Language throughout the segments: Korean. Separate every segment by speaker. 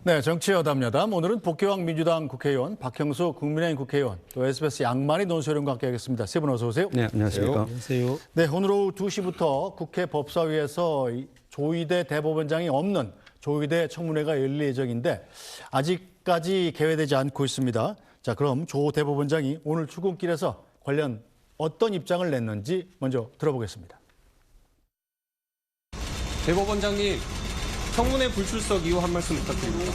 Speaker 1: 네, 정치여담여담. 오늘은 복귀왕 민주당 국회의원, 박형수 국민의힘 국회의원, 또 SBS 양만희 논설위원과 함께하겠습니다. 세 분 어서 오세요.
Speaker 2: 네, 안녕하십니까.
Speaker 3: 안녕하세요.
Speaker 1: 네, 오늘 오후 2시부터 국회 법사위에서 조희대 대법원장이 없는 조희대 청문회가 열릴 예정인데 아직까지 개회되지 않고 있습니다. 자, 그럼 조 대법원장이 오늘 출근길에서 관련 어떤 입장을 냈는지 먼저 들어보겠습니다.
Speaker 3: 대법원장님, 청문회 불출석 이후 한 말씀 부탁드립니다.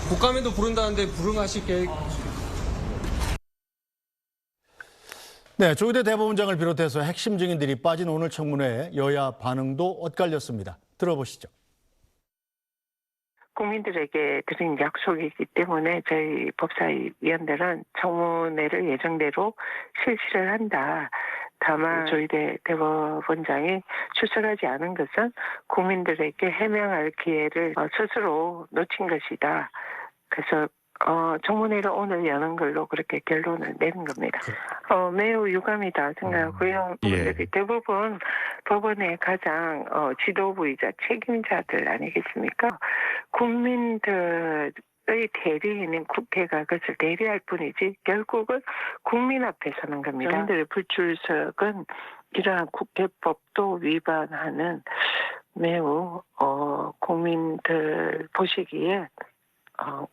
Speaker 3: 국감에도 부른다는데 불응하실 계획...
Speaker 1: 네, 조희대 대법원장을 비롯해서 핵심 증인들이 빠진 오늘 청문회에 여야 반응도 엇갈렸습니다. 들어보시죠.
Speaker 4: 국민들에게 드린 약속이기 때문에 저희 법사위 위원들은 청문회를 예정대로 실시를 한다. 다만 조희대 대법원장이 출석하지 않은 것은 국민들에게 해명할 기회를 스스로 놓친 것이다. 그래서 청문회를 오늘 여는 걸로 그렇게 결론을 내는 겁니다. 매우 유감이다 생각하고요. 대부분 법원의 가장 지도부이자 책임자들 아니겠습니까? 국민들의 대리인인 국회가 그것을 대리할 뿐이지 결국은 국민 앞에 서는 겁니다. 국민들의 불출석은 이러한 국회법도 위반하는 매우 국민들 보시기에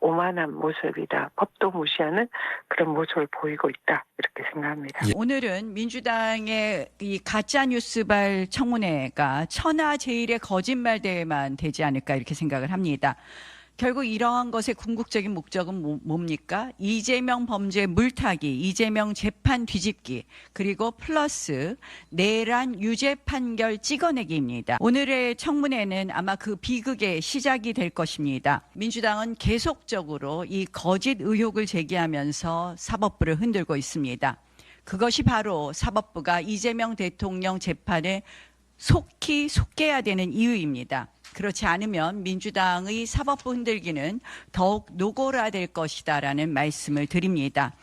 Speaker 4: 오만한 모습이다. 법도 무시하는 그런 모습을 보이고 있다. 이렇게 생각합니다.
Speaker 5: 오늘은 민주당의 이 가짜뉴스발 청문회가 천하제일의 거짓말 대회만 되지 않을까 이렇게 생각을 합니다. 결국 이러한 것의 궁극적인 목적은 뭡니까? 이재명 범죄 물타기, 이재명 재판 뒤집기, 그리고 플러스 내란 유죄 판결 찍어내기입니다. 오늘의 청문회는 아마 그 비극의 시작이 될 것입니다. 민주당은 계속적으로 이 거짓 의혹을 제기하면서 사법부를 흔들고 있습니다. 그것이 바로 사법부가 이재명 대통령 재판에 속히 속해야 되는 이유입니다. 그렇지 않으면 민주당의 사법부 흔들기는 더욱 노골화될 것이다라는 말씀을 드립니다.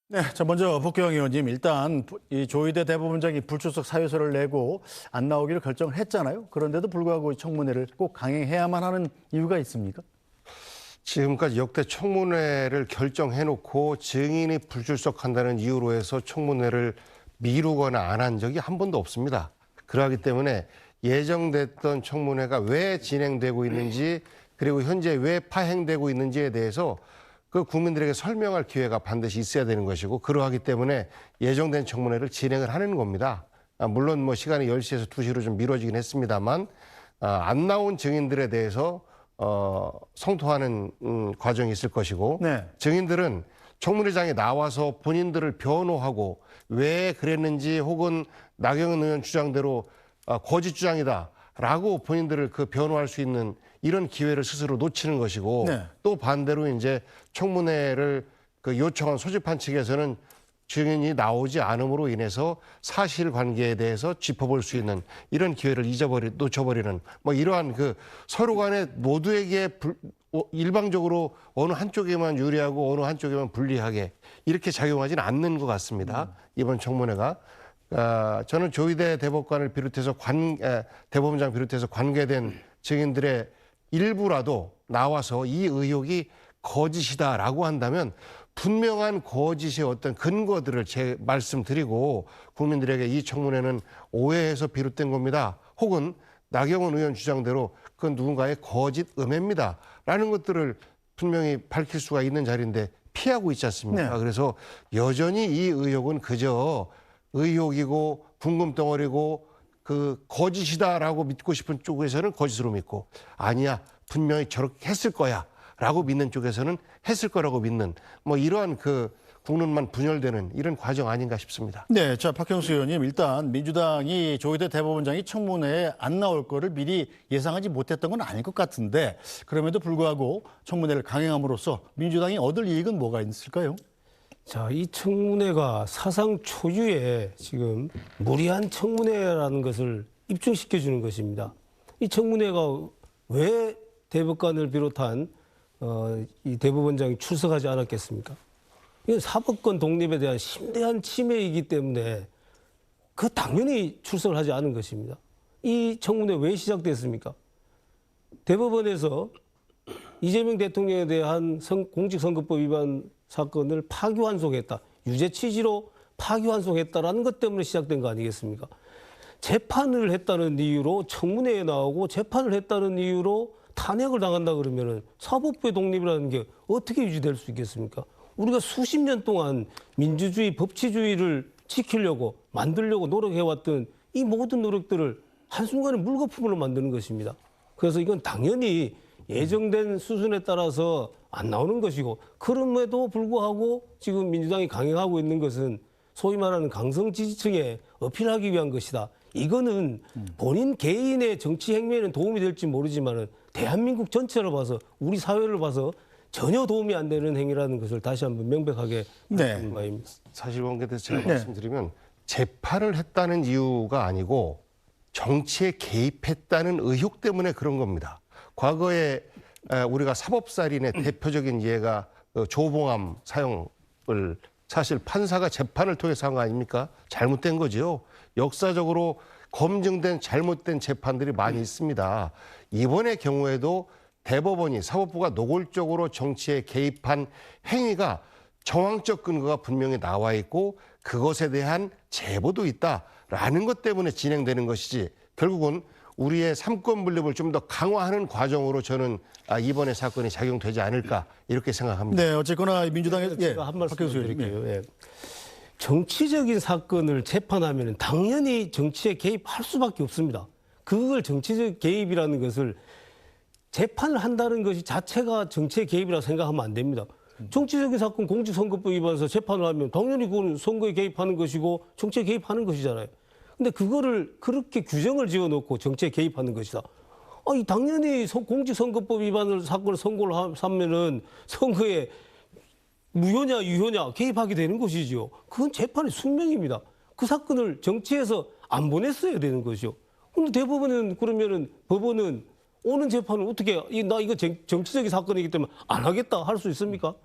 Speaker 1: 네, 자 먼저 복귀왕 의원님, 일단 이 조희대 대법원장이 불출석 사유서를 내고 안 나오기로 결정을 했잖아요. 그런데도 불구하고 이 청문회를 꼭 강행해야만 하는 이유가 있습니까?
Speaker 2: 지금까지 역대 청문회를 결정해놓고 증인이 불출석한다는 이유로 해서 청문회를 미루거나 안 한 적이 한 번도 없습니다. 그러기 때문에 예정됐던 청문회가 왜 진행되고 있는지 그리고 현재 왜 파행되고 있는지에 대해서 그 국민들에게 설명할 기회가 반드시 있어야 되는 것이고 그러하기 때문에 예정된 청문회를 진행을 하는 겁니다. 물론 뭐 시간이 10시에서 2시로 좀 미뤄지긴 했습니다만 안 나온 증인들에 대해서 성토하는 과정이 있을 것이고
Speaker 1: 네.
Speaker 2: 증인들은 청문회장에 나와서 본인들을 변호하고 왜 그랬는지 혹은 나경원 의원 주장대로 거짓 주장이다라고 본인들을 그 변호할 수 있는 이런 기회를 스스로 놓치는 것이고
Speaker 1: 네.
Speaker 2: 또 반대로 이제 청문회를 그 요청한 소집한 측에서는 증인이 나오지 않음으로 인해서 사실관계에 대해서 짚어볼 수 있는 이런 기회를 놓쳐버리는 뭐 이러한 그 서로 간에 모두에게 일방적으로 어느 한쪽에만 유리하고 어느 한쪽에만 불리하게 이렇게 작용하지는 않는 것 같습니다. 이번 청문회가. 저는 조희대 대법관을 비롯해서 대법원장 비롯해서 관계된 증인들의 일부라도 나와서 이 의혹이 거짓이다라고 한다면 분명한 거짓의 어떤 근거들을 말씀드리고 국민들에게 이 청문회는 오해에서 비롯된 겁니다. 혹은 나경원 의원 주장대로 그건 누군가의 거짓 음해입니다. 라는 것들을 분명히 밝힐 수가 있는 자리인데 피하고 있지 않습니까?
Speaker 1: 네.
Speaker 2: 그래서 여전히 이 의혹은 그저 의혹이고 궁금덩어리고 그 거짓이다라고 믿고 싶은 쪽에서는 거짓으로 믿고 아니야 분명히 저렇게 했을 거야 라고 믿는 쪽에서는 했을 거라고 믿는 뭐 이러한 그 국론만 분열되는 이런 과정 아닌가 싶습니다.
Speaker 1: 네, 자 박형수 의원님, 일단 민주당이 조희대 대법원장이 청문회에 안 나올 거를 미리 예상하지 못했던 건 아닐 것 같은데 그럼에도 불구하고 청문회를 강행함으로써 민주당이 얻을 이익은 뭐가 있을까요?
Speaker 6: 자, 이 청문회가 사상 초유의 지금 무리한 청문회라는 것을 입증시켜 주는 것입니다. 이 청문회가 왜 대법관을 비롯한 이 대법원장이 출석하지 않았겠습니까? 이건 사법권 독립에 대한 심대한 침해이기 때문에 그 당연히 출석을 하지 않은 것입니다. 이 청문회 왜 시작됐습니까? 대법원에서 이재명 대통령에 대한 공직선거법 위반 사건을 파기환송했다. 유죄 취지로 파기환송했다라는 것 때문에 시작된 거 아니겠습니까? 재판을 했다는 이유로 청문회에 나오고 재판을 했다는 이유로 탄핵을 당한다 그러면은 사법부의 독립이라는 게 어떻게 유지될 수 있겠습니까? 우리가 수십 년 동안 민주주의, 법치주의를 지키려고 만들려고 노력해왔던 이 모든 노력들을 한순간에 물거품으로 만드는 것입니다. 그래서 이건 당연히 예정된 수순에 따라서 안 나오는 것이고 그럼에도 불구하고 지금 민주당이 강행하고 있는 것은 소위 말하는 강성 지지층에 어필하기 위한 것이다. 이거는 본인 개인의 정치 행위에는 도움이 될지 모르지만은 대한민국 전체를 봐서 우리 사회를 봐서 전혀 도움이 안 되는 행위라는 것을 다시 한번 명백하게 말씀드리는 바입니다.
Speaker 2: 사실관계에 대해서 제가 말씀드리면 재판을 했다는 이유가 아니고 정치에 개입했다는 의혹 때문에 그런 겁니다. 과거에 우리가 사법살인의 대표적인 예가 조봉암 사형을 사실 판사가 재판을 통해서 한 거 아닙니까? 잘못된 거죠. 역사적으로 검증된 잘못된 재판들이 많이 있습니다. 이번의 경우에도 대법원이 사법부가 노골적으로 정치에 개입한 행위가 정황적 근거가 분명히 나와 있고 그것에 대한 제보도 있다라는 것 때문에 진행되는 것이지 결국은 우리의 삼권 분립을 좀 더 강화하는 과정으로 저는 이번의 사건이 작용되지 않을까 이렇게 생각합니다.
Speaker 1: 네, 어쨌거나 민주당의
Speaker 6: 제가 한 말씀 드릴게요. 예. 정치적인 사건을 재판하면 당연히 정치에 개입할 수밖에 없습니다. 그걸 정치적 개입이라는 것을 재판을 한다는 것이 자체가 정치에 개입이라고 생각하면 안 됩니다. 정치적인 사건 공직선거법 위반해서 재판을 하면 당연히 그건 선거에 개입하는 것이고 정치에 개입하는 것이잖아요. 근데 그거를 그렇게 규정을 지어놓고 정치에 개입하는 것이다. 아니 당연히 공직선거법 위반을 사건을 선고를 하면은 선거에 무효냐 유효냐 개입하게 되는 것이죠. 그건 재판의 숙명입니다. 그 사건을 정치에서 안 보냈어야 되는 것이죠. 근데 대법원은 그러면은 법원은 오는 재판을 어떻게 나 이거 정치적인 사건이기 때문에 안 하겠다 할 수 있습니까?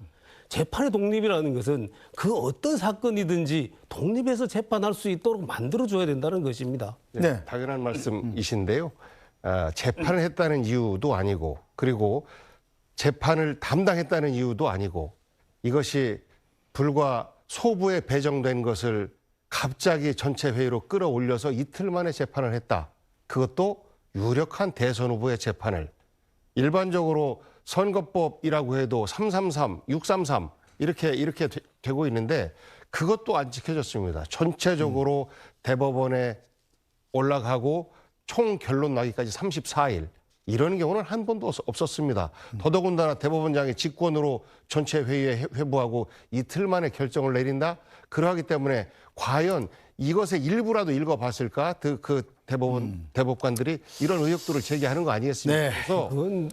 Speaker 6: 재판의 독립이라는 것은 그 어떤 사건이든지 독립해서 재판할 수 있도록 만들어줘야 된다는 것입니다.
Speaker 2: 네, 당연한 말씀이신데요. 재판을 했다는 이유도 아니고 그리고 재판을 담당했다는 이유도 아니고 이것이 불과 소부에 배정된 것을 갑자기 전체 회의로 끌어올려서 이틀 만에 재판을 했다. 그것도 유력한 대선 후보의 재판을 일반적으로 선거법이라고 해도 333, 633 이렇게 되고 있는데 그것도 안 지켜졌습니다. 전체적으로 대법원에 올라가고 총 결론 나기까지 34일. 이런 경우는 한 번도 없었습니다. 더더군다나 대법원장이 직권으로 전체 회의에 회부하고 이틀 만에 결정을 내린다? 그러하기 때문에 과연 이것의 일부라도 읽어봤을까? 그 대법관들이 이런 의혹들을 제기하는 거 아니겠습니까?
Speaker 1: 네.
Speaker 2: 그래서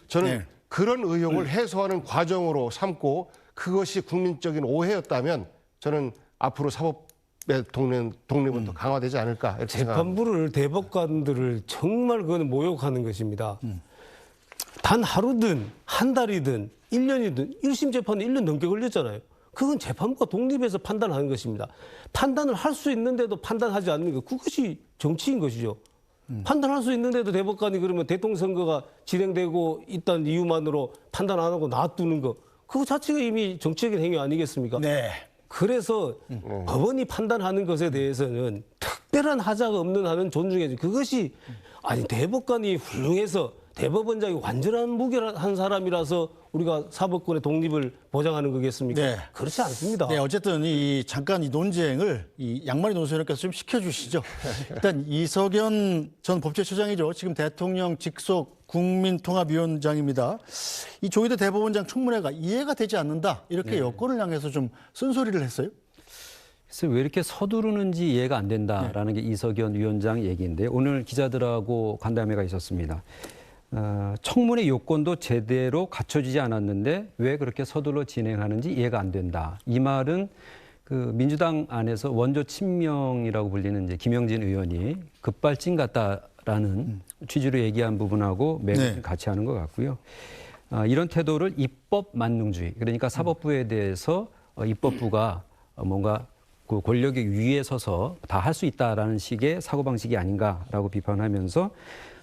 Speaker 2: 저는 그런 의혹을 해소하는 과정으로 삼고 그것이 국민적인 오해였다면 저는 앞으로 사법의 독립은 더 강화되지 않을까 이렇게 생각합니다.
Speaker 6: 재판부를 대법관들을 정말 그거는 모욕하는 것입니다. 단 하루든 한 달이든 1년이든 1심 재판은 1년 넘게 걸렸잖아요. 그건 재판부가 독립해서 판단하는 것입니다. 판단을 할 수 있는데도 판단하지 않는 것, 그것이 정치인 것이죠. 판단할 수 있는데도 대법관이 그러면 대통령 선거가 진행되고 있다는 이유만으로 판단 안 하고 놔두는 것, 그거 자체가 이미 정치적인 행위 아니겠습니까?
Speaker 1: 네.
Speaker 6: 그래서 법원이 판단하는 것에 대해서는 특별한 하자가 없는 한은 존중해야죠. 그것이 아니 대법관이 훌륭해서 대법원장이 완전한 무결한 사람이라서 우리가 사법권의 독립을 보장하는 거겠습니까?
Speaker 1: 네.
Speaker 6: 그렇지 않습니다.
Speaker 1: 네, 어쨌든 잠깐 이 논쟁을 양말이 논설위원께서 좀 시켜주시죠. 일단 이석연 전 법제처장이죠. 지금 대통령 직속 국민통합위원장입니다. 이 조희대 대법원장 청문회가 이해가 되지 않는다. 이렇게 여권을 향해서 좀 쓴소리를 했어요.
Speaker 7: 그래서 왜 이렇게 서두르는지 이해가 안 된다라는 게 이석연 위원장 얘기인데요. 오늘 기자들하고 간담회가 있었습니다. 청문회 요건도 제대로 갖춰지지 않았는데 왜 그렇게 서둘러 진행하는지 이해가 안 된다. 이 말은 그 민주당 안에서 원조 친명이라고 불리는 이제 김영진 의원이 급발진 같다라는 취지로 얘기한 부분하고 매우 같이 하는 것 같고요. 이런 태도를 입법 만능주의, 그러니까 사법부에 대해서 입법부가 뭔가 그 권력의 위에 서서 다 할 수 있다라는 식의 사고방식이 아닌가라고 비판하면서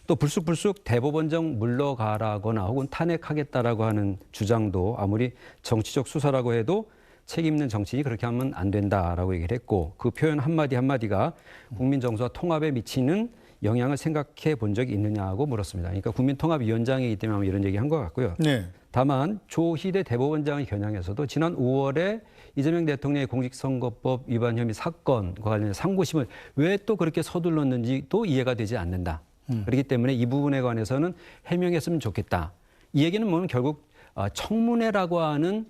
Speaker 7: 또 불쑥불쑥 대법원장 물러가라거나 혹은 탄핵하겠다라고 하는 주장도 아무리 정치적 수사라고 해도 책임 있는 정치인이 그렇게 하면 안 된다라고 얘기를 했고 그 표현 한마디 한마디가 국민 정서와 통합에 미치는 영향을 생각해 본 적이 있느냐고 물었습니다. 그러니까 국민통합위원장이기 때문에 아마 이런 얘기 한 것 같고요.
Speaker 1: 네.
Speaker 7: 다만 조희대 대법원장의 겨냥에서도 지난 5월에 이재명 대통령의 공직선거법 위반 혐의 사건과 관련해 상고심을 왜 또 그렇게 서둘렀는지도 이해가 되지 않는다. 그렇기 때문에 이 부분에 관해서는 해명했으면 좋겠다. 이 얘기는 뭐냐면 결국 청문회라고 하는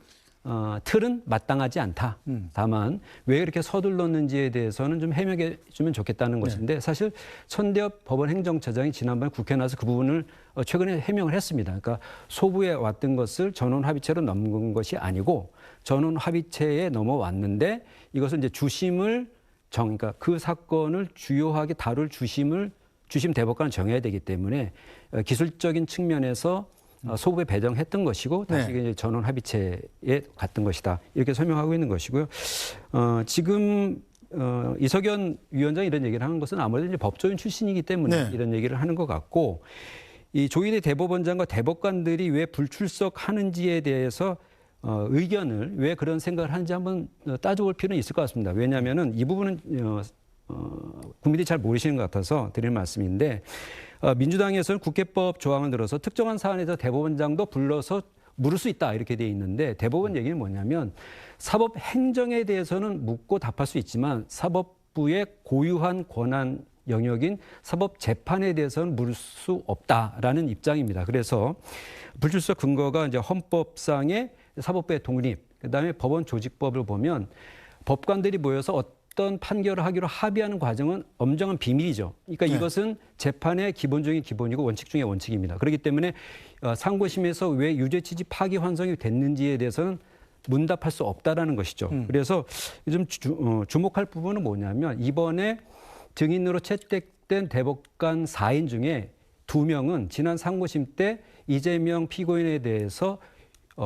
Speaker 7: 틀은 마땅하지 않다. 다만 왜 이렇게 서둘렀는지에 대해서는 좀 해명해 주면 좋겠다는 것인데 사실 천대엽 법원 행정처장이 지난번에 국회에 나와서 그 부분을 최근에 해명을 했습니다. 그러니까 소부에 왔던 것을 전원 합의체로 넘긴 것이 아니고 전원 합의체에 넘어왔는데 이것을 이제 주심을 그러니까 그 사건을 주요하게 다룰 주심 대법관을 정해야 되기 때문에 기술적인 측면에서 소부에 배정했던 것이고 다시 이제 전원 합의체에 갔던 것이다. 이렇게 설명하고 있는 것이고요. 지금 이석연 위원장이 이런 얘기를 하는 것은 아무래도 이제 법조인 출신이기 때문에 이런 얘기를 하는 것 같고 이 조희대 대법원장과 대법관들이 왜 불출석하는지에 대해서 의견을 왜 그런 생각을 하는지 한번 따져볼 필요는 있을 것 같습니다. 왜냐하면은 이 부분은 국민들이 잘 모르시는 것 같아서 드리는 말씀인데 민주당에서는 국회법 조항을 들어서 특정한 사안에서 대법원장도 불러서 물을 수 있다 이렇게 돼 있는데 대법원 얘기는 뭐냐면 사법 행정에 대해서는 묻고 답할 수 있지만 사법부의 고유한 권한 영역인 사법 재판에 대해서는 물을 수 없다라는 입장입니다. 그래서 불출석 근거가 이제 헌법상의 사법부의 독립, 그다음에 법원 조직법을 보면 법관들이 모여서 어떤 판결을 하기로 합의하는 과정은 엄정한 비밀이죠. 그러니까 이것은 재판의 기본 중의 기본이고 원칙 중의 원칙입니다. 그렇기 때문에 상고심에서 왜 유죄 취지 파기 환송이 됐는지에 대해서는 문답할 수 없다라는 것이죠. 그래서 좀 주목할 부분은 뭐냐면 이번에 증인으로 채택된 대법관 4인 중에 2명은 지난 상고심 때 이재명 피고인에 대해서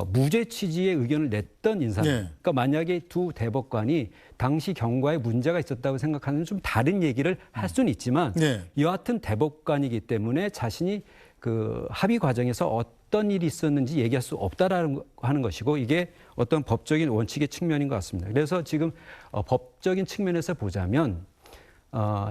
Speaker 7: 무죄 취지의 의견을 냈던 인사입니다. 그러니까 만약에 두 대법관이 당시 경과에 문제가 있었다고 생각하는 좀 다른 얘기를 할 수는 있지만 여하튼 대법관이기 때문에 자신이 그 합의 과정에서 어떤 일이 있었는지 얘기할 수 없다라는 하는 것이고 이게 어떤 법적인 원칙의 측면인 것 같습니다. 그래서 지금 법적인 측면에서 보자면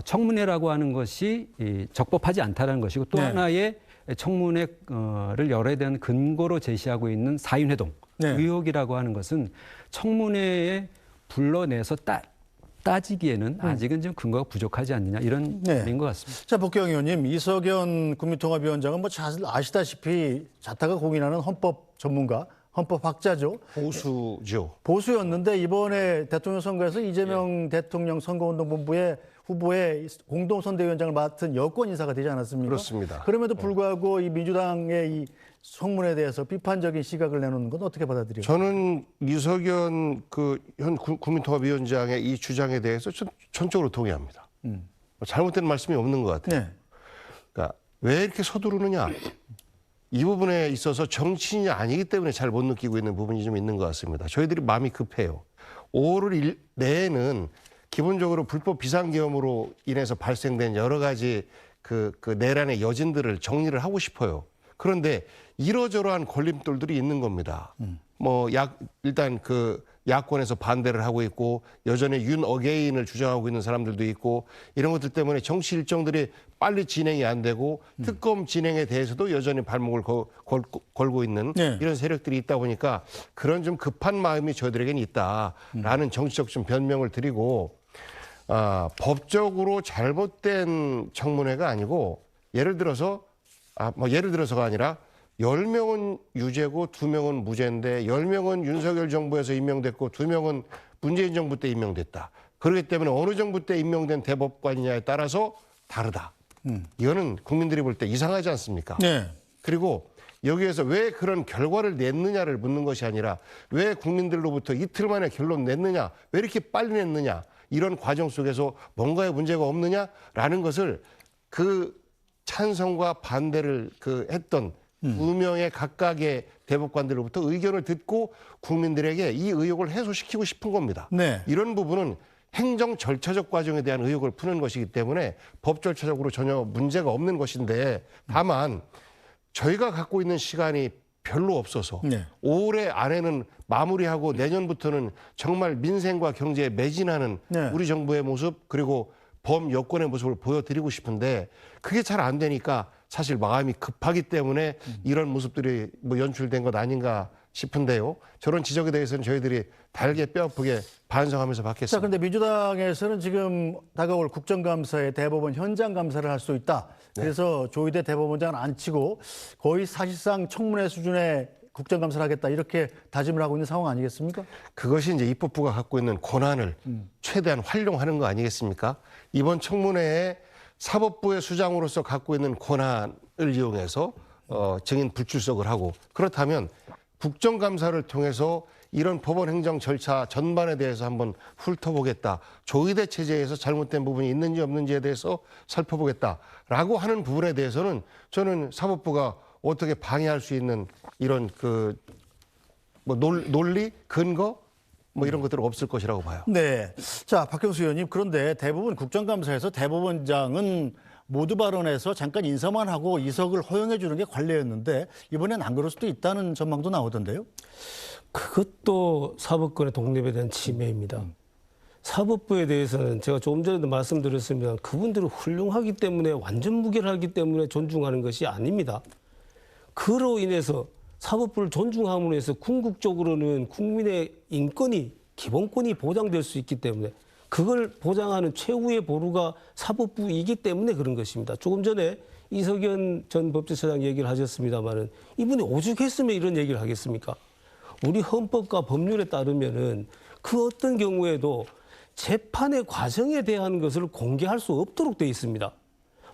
Speaker 7: 청문회라고 하는 것이 적법하지 않다라는 것이고 또 하나의 청문회를 열어야 되는 근거로 제시하고 있는 사인회동 의혹이라고 하는 것은 청문회에 불러내서 따지기에는 아직은 좀 근거가 부족하지 않느냐 이런 말인 것 같습니다.
Speaker 1: 자, 복경 의원님, 이석연 국민통합위원장은 뭐 잘 아시다시피 자타가 공인하는 헌법 전문가, 헌법학자죠.
Speaker 2: 보수죠.
Speaker 1: 보수였는데 이번에 대통령 선거에서 이재명 대통령 선거운동본부의 후보의 공동선대위원장을 맡은 여권 인사가 되지 않았습니까?
Speaker 2: 그렇습니다.
Speaker 1: 그럼에도 불구하고 이 민주당의 이 청문회에 대해서 비판적인 시각을 내놓는 건 어떻게 받아들여요?
Speaker 2: 저는 이석연 현 국민통합위원장의 이 주장에 대해서 전적으로 동의합니다. 잘못된 말씀이 없는 것 같아요. 그러니까 왜 이렇게 서두르느냐? 이 부분에 있어서 정치인이 아니기 때문에 잘 못 느끼고 있는 부분이 좀 있는 것 같습니다. 저희들이 마음이 급해요. 5월 내에는 기본적으로 불법 비상계엄으로 인해서 발생된 여러 가지 그 내란의 여진들을 정리를 하고 싶어요. 그런데 이러저러한 걸림돌들이 있는 겁니다. 일단 야권에서 반대를 하고 있고 여전히 윤 어게인을 주장하고 있는 사람들도 있고 이런 것들 때문에 정치 일정들이 빨리 진행이 안 되고 특검 진행에 대해서도 여전히 발목을 걸고 있는 이런 세력들이 있다 보니까 그런 좀 급한 마음이 저희들에게는 있다라는 정치적 좀 변명을 드리고 법적으로 잘못된 청문회가 아니고 예를 들어서가 아니라 10명은 유죄고 2명은 무죄인데 10명은 윤석열 정부에서 임명됐고 2명은 문재인 정부 때 임명됐다. 그렇기 때문에 어느 정부 때 임명된 대법관이냐에 따라서 다르다. 이거는 국민들이 볼 때 이상하지 않습니까? 그리고 여기에서 왜 그런 결과를 냈느냐를 묻는 것이 아니라 왜 국민들로부터 이틀 만에 결론 냈느냐, 왜 이렇게 빨리 냈느냐, 이런 과정 속에서 뭔가의 문제가 없느냐라는 것을 그 찬성과 반대를 했던 2명의 각각의 대법관들로부터 의견을 듣고 국민들에게 이 의혹을 해소시키고 싶은 겁니다. 이런 부분은 행정 절차적 과정에 대한 의혹을 푸는 것이기 때문에 법 절차적으로 전혀 문제가 없는 것인데 다만 저희가 갖고 있는 시간이 별로 없어서
Speaker 1: 네.
Speaker 2: 올해 안에는 마무리하고 내년부터는 정말 민생과 경제에 매진하는
Speaker 1: 네.
Speaker 2: 우리 정부의 모습 그리고 범여권의 모습을 보여드리고 싶은데 그게 잘 안 되니까 사실 마음이 급하기 때문에 이런 모습들이 뭐 연출된 것 아닌가 싶은데요. 저런 지적에 대해서는 저희들이 달게 뼈아프게 반성하면서
Speaker 1: 자,
Speaker 2: 받겠습니다.
Speaker 1: 그런데 민주당에서는 지금 다가올 국정감사에 대법원 현장 감사를 할 수 있다. 그래서 조희대 대법원장을 안 치고 거의 사실상 청문회 수준의 국정감사를 하겠다 이렇게 다짐을 하고 있는 상황 아니겠습니까?
Speaker 2: 그것이 이제 입법부가 갖고 있는 권한을 최대한 활용하는 거 아니겠습니까? 이번 청문회에 사법부의 수장으로서 갖고 있는 권한을 이용해서 증인 불출석을 하고 그렇다면 국정감사를 통해서 이런 법원 행정 절차 전반에 대해서 한번 훑어보겠다. 조의대 체제에서 잘못된 부분이 있는지 없는지에 대해서 살펴보겠다라고 하는 부분에 대해서는 저는 사법부가 어떻게 방해할 수 있는 이런 뭐 논리, 근거 뭐 이런 것들은 없을 것이라고 봐요.
Speaker 1: 네. 자, 박경수 의원님, 그런데 대부분 국정감사에서 대법원장은 모두 발언해서 잠깐 인사만 하고 이석을 허용해 주는 게 관례였는데 이번엔 안 그럴 수도 있다는 전망도 나오던데요.
Speaker 6: 그것도 사법권의 독립에 대한 침해입니다. 사법부에 대해서는 제가 조금 전에도 말씀드렸습니다. 그분들은 훌륭하기 때문에 완전 무결하기 때문에 존중하는 것이 아닙니다. 그로 인해서 사법부를 존중함으로 해서 궁극적으로는 국민의 인권이 기본권이 보장될 수 있기 때문에 그걸 보장하는 최후의 보루가 사법부이기 때문에 그런 것입니다. 조금 전에 이석연 전 법제처장 얘기를 하셨습니다마는 이분이 오죽했으면 이런 얘기를 하겠습니까? 우리 헌법과 법률에 따르면은 그 어떤 경우에도 재판의 과정에 대한 것을 공개할 수 없도록 돼 있습니다.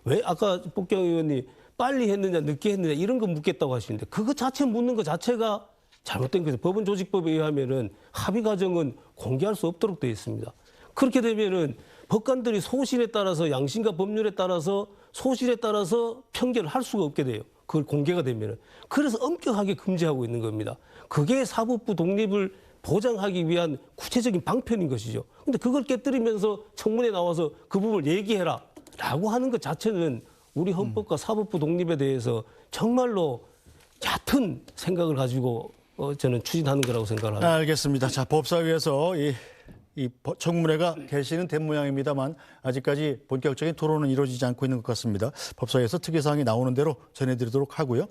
Speaker 6: 왜 아까 복경 의원이 빨리 했느냐 늦게 했느냐 이런 거 묻겠다고 하시는데 그거 자체 묻는 것 자체가 잘못된 거죠. 법원 조직법에 의하면은 합의 과정은 공개할 수 없도록 돼 있습니다. 그렇게 되면은 법관들이 소실에 따라서 양심과 법률에 따라서 소실에 따라서 편견을 할 수가 없게 돼요. 그걸 공개가 되면은. 그래서 엄격하게 금지하고 있는 겁니다. 그게 사법부 독립을 보장하기 위한 구체적인 방편인 것이죠. 근데 그걸 깨뜨리면서 청문회에 나와서 그 부분을 얘기해라 라고 하는 것 자체는 우리 헌법과 사법부 독립에 대해서 정말로 얕은 생각을 가지고 저는 추진하는 거라고 생각을 합니다.
Speaker 1: 알겠습니다. 자, 법사위에서 이 청문회가 개시는 된 모양입니다만 아직까지 본격적인 토론은 이루어지지 않고 있는 것 같습니다. 법사위에서 특이사항이 나오는 대로 전해드리도록 하고요.